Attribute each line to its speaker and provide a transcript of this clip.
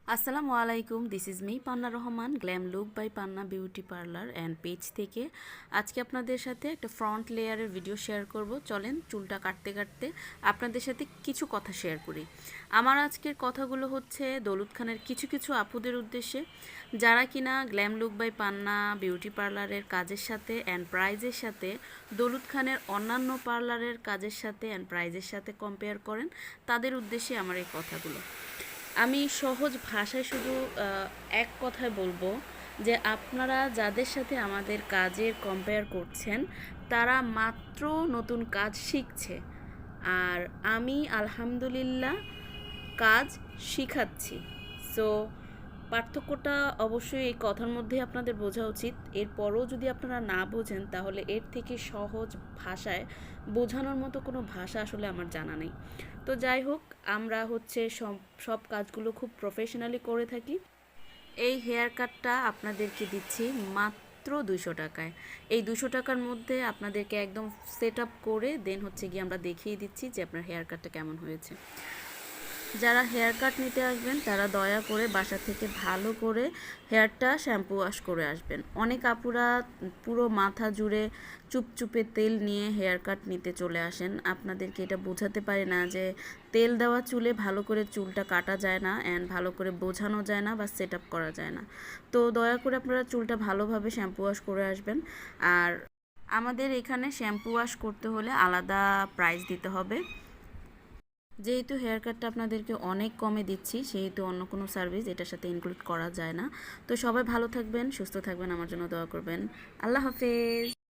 Speaker 1: আসসালামু আলাইকুম, this is me Panna Rahman, glam look by Panna beauty parlour and page থেকে। আজকে আপনাদের সাথে একটা ফ্রন্ট লেয়ারের ভিডিও শেয়ার করব। চলেন চুলটা কাটতে কাটতে আপনাদের সাথে কিছু কথা শেয়ার করি। আমার আজকের কথাগুলো হচ্ছে দৌলুদ খানের কিছু কিছু আপুদের উদ্দেশ্যে, যারা কিনা glam look by Panna beauty পার্লারের কাজের সাথে অ্যান্ড প্রাইজের সাথে দৌলুদ খানের অন্যান্য পার্লারের কাজের সাথে অ্যান্ড প্রাইজের সাথে কম্পেয়ার করেন। তাদের উদ্দেশ্যে আমার এই কথাগুলো। আমি সহজ ভাষায় শুধু এক কথায় বলবো যে আপনারা যাদের সাথে আমাদের কাজের কম্পেয়ার করছেন তারা মাত্র নতুন কাজ শিখছে, আর আমি আলহামদুলিল্লাহ কাজ শিখাচ্ছি। সো পার্থক্যটা অবশ্যই এই কথার মধ্যে আপনাদের বোঝা উচিত। এরপরও যদি আপনারা না বোঝেন তাহলে এর থেকে সহজ ভাষায় বোঝানোর মতো কোনো ভাষা আসলে আমার জানা নেই। তো যাই হোক, আমরা হচ্ছে সব কাজগুলো খুব প্রফেশনালি করে থাকি। এই হেয়ার কাটটা আপনাদেরকে দিচ্ছি মাত্র 200 টাকায়। এই 200 টাকার মধ্যে আপনাদেরকে একদম সেট আপ করে দেন হচ্ছে গিয়ে আমরা দেখিয়ে দিচ্ছি যে আপনার হেয়ার কাটটা কেমন হয়েছে। যারা হেয়ার কাট নিতে আসবেন তারা দয়া করে বাসা থেকে ভালো করে হেয়ারটা শ্যাম্পু ওয়াশ করে আসবেন। অনেক আপুরা পুরো মাথা জুড়ে চুপচুপে তেল নিয়ে হেয়ার কাট নিতে চলে আসেন। আপনাদেরকে এটা বোঝাতে পারি না যে তেল দেওয়া চুলে ভালো করে চুলটা কাটা যায় না অ্যান্ড ভালো করে বোঝানো যায় না বা সেট আপ করা যায় না। তো দয়া করে আপনারা চুলটা ভালোভাবে শ্যাম্পু ওয়াশ করে আসবেন। আর আমাদের এখানে শ্যাম্পু ওয়াশ করতে হলে আলাদা প্রাইস দিতে হবে। যেহেতু হেয়ার কাটটা আপনাদেরকে অনেক কমে দিচ্ছি, সেহেতু অন্য কোনো সার্ভিস এটার সাথে ইনক্লুড করা যায় না। তো সবাই ভালো থাকবেন, সুস্থ থাকবেন, আমার জন্য দোয়া করবেন। আল্লাহ হাফেজ।